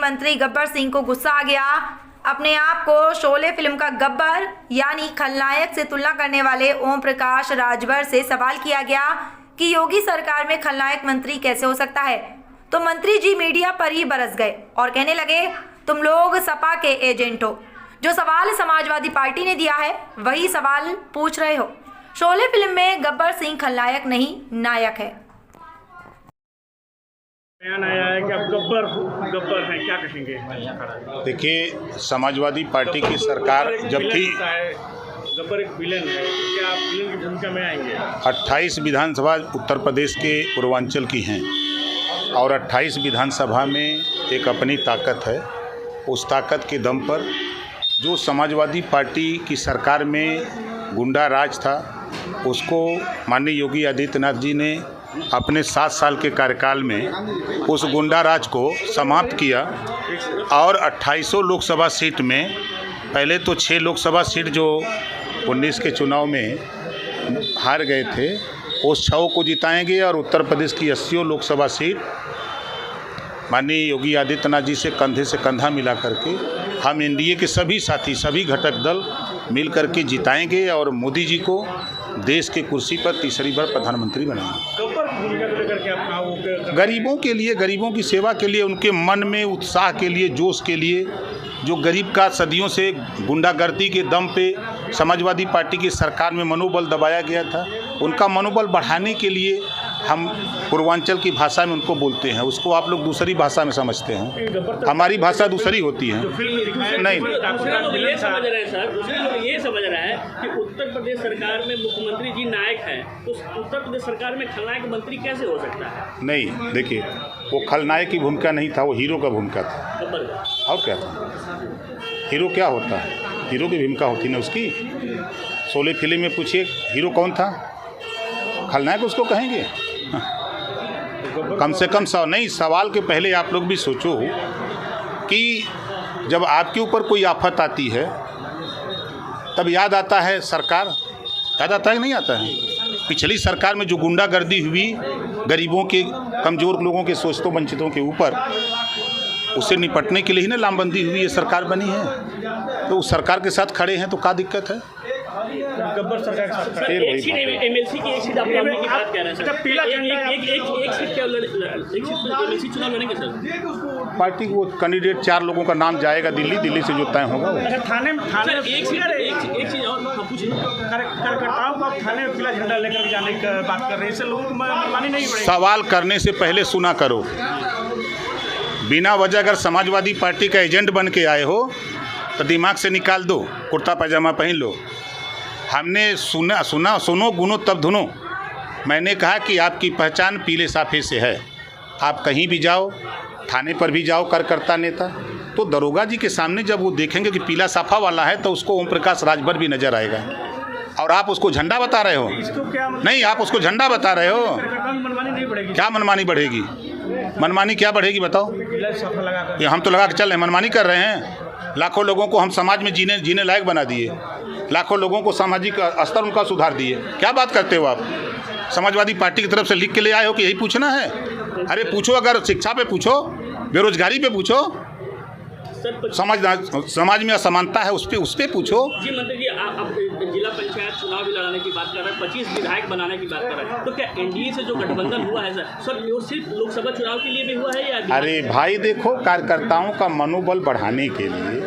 मंत्री गब्बर सिंह को गुस्सा आ गया। अपने आप को शोले फिल्म का गब्बर यानी खलनायक से तुलना करने वाले ओम प्रकाश राजभर से सवाल किया गया कि योगी सरकार में खलनायक मंत्री कैसे हो सकता है। तो मंत्री जी मीडिया पर ही बरस गए और कहने लगे, तुम लोग सपा के एजेंट हो। जो सवाल समाजवादी पार्टी ने दिया है वही सवाल पूछ रहे हो। शोले फिल्म में गब्बर सिंह खलनायक नहीं नायक है। बयान आया है कि आप गब्बर हैं, क्या कहेंगे? देखिए, समाजवादी पार्टी की सरकार जब थी, गब्बर एक विलेन है, क्या आप विलेन की भूमिका में आएंगे? 28 विधानसभा उत्तर प्रदेश के पूर्वांचल की हैं और 28 विधानसभा में एक अपनी ताकत है। उस ताकत के दम पर जो समाजवादी पार्टी की सरकार में गुंडा राज था, उसको माननीय योगी आदित्यनाथ जी ने अपने 7 साल के कार्यकाल में उस गुंडा राज को समाप्त किया और 2800 लोकसभा सीट में पहले तो 6 लोकसभा सीट जो 19 के चुनाव में हार गए थे, उस 6 को जिताएंगे और उत्तर प्रदेश की 80 लोकसभा सीट माननीय योगी आदित्यनाथ जी से कंधा मिला करके हम एनडीए के सभी साथी, सभी घटक दल मिल करके जिताएंगे और मोदी जी को देश के कुर्सी पर तीसरी बार प्रधानमंत्री बनाएंगे। गरीबों के लिए, गरीबों की सेवा के लिए, उनके मन में उत्साह के लिए, जोश के लिए, जो गरीब का सदियों से गुंडागर्दी के दम पे समाजवादी पार्टी की सरकार में मनोबल दबाया गया था, उनका मनोबल बढ़ाने के लिए हम पूर्वांचल की भाषा में उनको बोलते हैं। उसको आप लोग दूसरी भाषा में समझते हैं, हमारी भाषा दूसरी होती है। नहीं, ये समझ रहा है कि उत्तर प्रदेश सरकार में मुख्यमंत्री जी नायक हैं, तो उत्तर प्रदेश सरकार में खलनायक मंत्री कैसे हो सकता है? नहीं, देखिए, वो खलनायक की भूमिका नहीं था, वो हीरो का भूमिका था। और क्या था? हीरो क्या होता है? हीरो की भूमिका होती ना उसकी। शोले फिल्म में पूछिए हीरो कौन था? खलनायक उसको कहेंगे? कम से कम नहीं, सवाल के पहले आप लोग भी सोचो कि जब आपके ऊपर कोई आफत आती है तब याद आता है सरकार, याद आता है कि नहीं आता है? पिछली सरकार में जो गुंडागर्दी हुई गरीबों के, कमज़ोर लोगों के, शोषितों वंचितों के ऊपर, उससे निपटने के लिए ही ना लामबंदी हुई, ये सरकार बनी है। तो उस सरकार के साथ खड़े हैं तो क्या दिक्कत है? गब्बर सरकार के साथ एमएलसी की एक सीट आप लड़ने की बात कर रहे हैं सर। एक सीट क्या एमएलसी चुनाव लड़ेंगे सर? पार्टी को कैंडिडेट 4 लोगों का नाम जाएगा दिल्ली से जो तय होगा। अच्छा, थाने एक चीज़ और कार्यकर्ताओं को थाने में पीला झंडा लेकर जाने की बात कर रहे हैं, इससे लोगों को मनमानी नहीं बढ़ेगी? सवाल करने से पहले सुना करो। बिना वजह अगर समाजवादी पार्टी का एजेंट बन के आए हो तो दिमाग से निकाल दो, कुर्ता पैजामा पहन लो। हमने सुनो गुनो तब धुनो। मैंने कहा कि आपकी पहचान पीले साफे से है। आप कहीं भी जाओ, थाने पर भी जाओ कार्यकर्ता नेता, तो दरोगा जी के सामने जब वो देखेंगे कि पीला साफा वाला है तो उसको ओम प्रकाश राजभर भी नजर आएगा। और आप उसको झंडा बता रहे हो? नहीं, आप उसको झंडा बता रहे हो। क्या मनमानी बढ़ेगी? मनमानी क्या बढ़ेगी बताओ? ये हम तो लगा के चल रहे हैं, मनमानी कर रहे हैं। लाखों लोगों को हम समाज में जीने लायक बना दिए, लाखों लोगों को सामाजिक स्तर उनका सुधार दिए। क्या बात करते हो आप? समाजवादी पार्टी की तरफ से लिख के ले आए हो कि यही पूछना है? अरे पूछो, अगर शिक्षा पे पूछो, बेरोजगारी पे पूछो, समाज में असमानता है उस पे पूछो। जी मंत्री जी, आप जिला पंचायत चुनाव भी लड़ाने की बात कर रहे हैं, 25 विधायक बनाने की बात कर रहे हैं, तो क्या एनडीए से जो गठबंधन हुआ है सर वो सिर्फ लोकसभा चुनाव के लिए भी हुआ है या? अरे भाई देखो, कार्यकर्ताओं का मनोबल बढ़ाने के लिए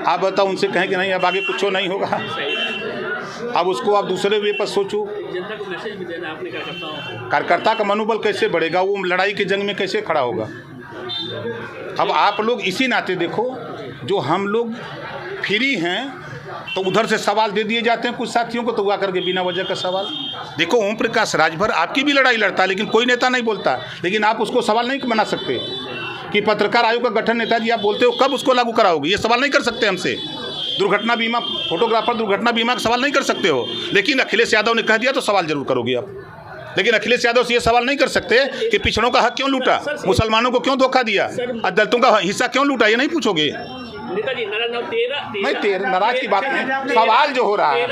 आप बताओ, उनसे कहें कि नहीं अब आगे कुछ नहीं होगा, अब उसको आप दूसरे वे पर सोचो। जनता को मैसेज भी देना आपने कार्यकर्ता का मनोबल कैसे बढ़ेगा? वो लड़ाई की जंग में कैसे खड़ा होगा? अब आप लोग इसी नाते देखो, जो हम लोग फ्री हैं तो उधर से सवाल दे दिए जाते हैं कुछ साथियों को, तो हुआ करके बिना वजह का सवाल। देखो, ओम प्रकाश राजभर आपकी भी लड़ाई लड़ता है लेकिन कोई नेता नहीं बोलता, लेकिन आप उसको सवाल नहीं बना सकते कि पत्रकार आयोग का गठन नेताजी आप बोलते हो, कब उसको लागू कराओगे? ये सवाल नहीं कर सकते हमसे। दुर्घटना बीमा, फोटोग्राफर दुर्घटना बीमा का सवाल नहीं कर सकते हो, लेकिन अखिलेश यादव ने कह दिया तो सवाल जरूर करोगे आप। लेकिन अखिलेश यादव से ये सवाल नहीं कर सकते कि पिछड़ों का हक क्यों लूटा, मुसलमानों को क्यों धोखा दिया, दलितों का हिस्सा क्यों लूटा, ये नहीं पूछोगे। नेताजी नाराज की बात नहीं, सवाल जो हो रहा है।